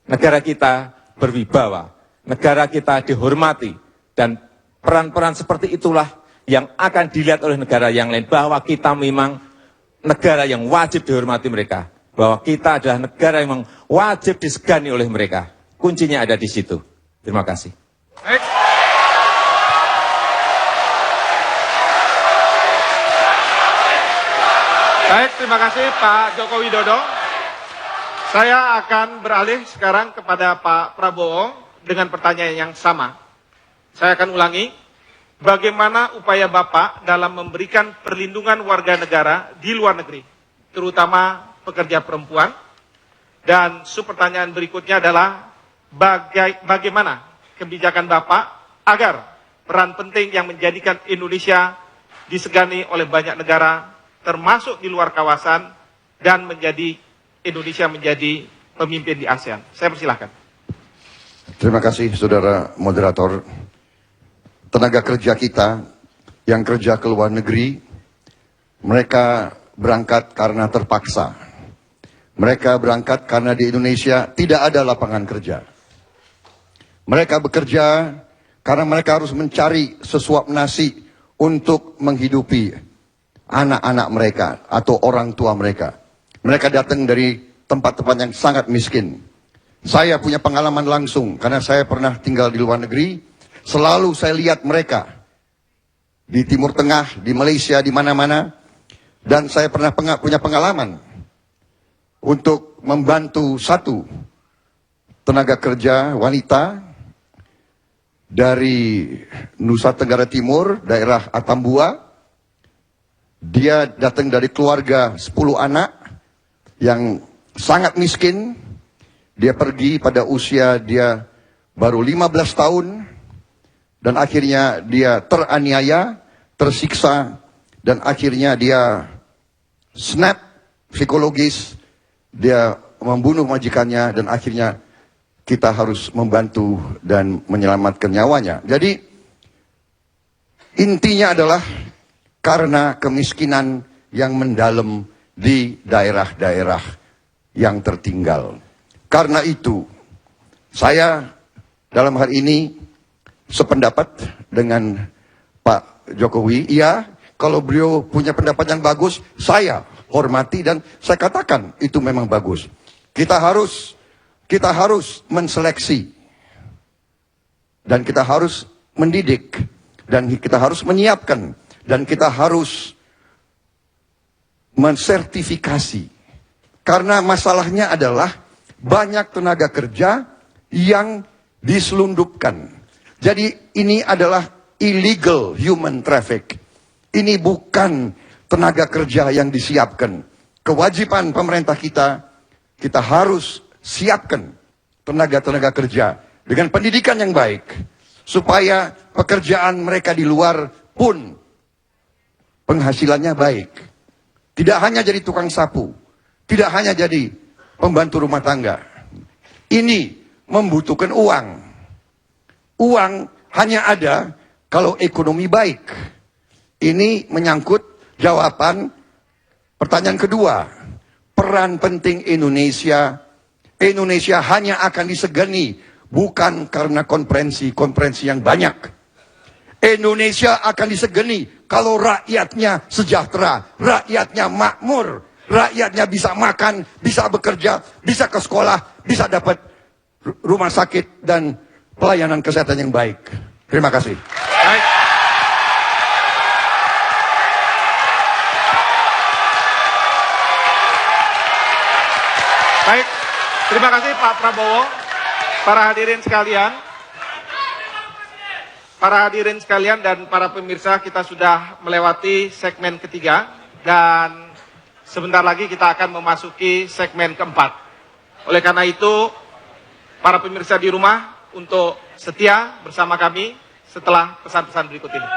negara kita berwibawa, negara kita dihormati, dan peran-peran seperti itulah yang akan dilihat oleh negara yang lain, bahwa kita memang negara yang wajib dihormati mereka, bahwa kita adalah negara yang memang wajib disegani oleh mereka. Kuncinya ada di situ. Terima kasih. Baik. Baik, terima kasih Pak Joko Widodo. Saya akan beralih sekarang kepada Pak Prabowo dengan pertanyaan yang sama. Saya akan ulangi, bagaimana upaya Bapak dalam memberikan perlindungan warga negara di luar negeri, terutama pekerja perempuan? Dan subpertanyaan berikutnya adalah, bagaimana kebijakan Bapak agar peran penting yang menjadikan Indonesia disegani oleh banyak negara, termasuk di luar kawasan, dan Indonesia menjadi pemimpin di ASEAN. Saya persilahkan. Terima kasih, saudara moderator. Tenaga kerja kita yang kerja ke luar negeri, mereka berangkat karena terpaksa. Mereka berangkat karena di Indonesia tidak ada lapangan kerja. Mereka bekerja karena mereka harus mencari sesuap nasi untuk menghidupi anak-anak mereka atau orang tua mereka. Mereka datang dari tempat-tempat yang sangat miskin. Saya punya pengalaman langsung karena saya pernah tinggal di luar negeri. Selalu saya lihat mereka di Timur Tengah, di Malaysia, di mana-mana. Dan saya pernah punya pengalaman untuk membantu satu tenaga kerja wanita dari Nusa Tenggara Timur, daerah Atambua. Dia datang dari keluarga 10 anak yang sangat miskin. Dia pergi pada usia dia baru 15 tahun. Dan akhirnya dia teraniaya, tersiksa. Dan akhirnya dia snap psikologis. Dia membunuh majikannya dan akhirnya kita harus membantu dan menyelamatkan nyawanya. Jadi intinya adalah karena kemiskinan yang mendalam di daerah-daerah yang tertinggal. Karena itu, saya dalam hal ini sependapat dengan Pak Jokowi. Iya, kalau beliau punya pendapat yang bagus, saya hormati dan saya katakan itu memang bagus. Kita harus menseleksi dan kita harus mendidik dan kita harus menyiapkan dan kita harus mensertifikasi. Karena masalahnya adalah banyak tenaga kerja yang diselundupkan. Jadi ini adalah illegal human traffic. Ini bukan tenaga kerja yang disiapkan. Kewajiban pemerintah kita harus siapkan tenaga-tenaga kerja dengan pendidikan yang baik. Supaya pekerjaan mereka di luar pun penghasilannya baik. Tidak hanya jadi tukang sapu. Tidak hanya jadi pembantu rumah tangga. Ini membutuhkan uang. Uang hanya ada kalau ekonomi baik. Ini menyangkut jawaban pertanyaan kedua. Peran penting Indonesia. Indonesia hanya akan disegani bukan karena konferensi yang banyak. Indonesia akan disegani kalau rakyatnya sejahtera, rakyatnya makmur, rakyatnya bisa makan, bisa bekerja, bisa ke sekolah, bisa dapat rumah sakit dan pelayanan kesehatan yang baik. Terima kasih. Baik. Baik, terima kasih Pak Prabowo. Para hadirin sekalian dan para pemirsa, kita sudah melewati segmen ketiga dan sebentar lagi kita akan memasuki segmen keempat. Oleh karena itu, para pemirsa di rumah untuk setia bersama kami setelah pesan-pesan berikut ini.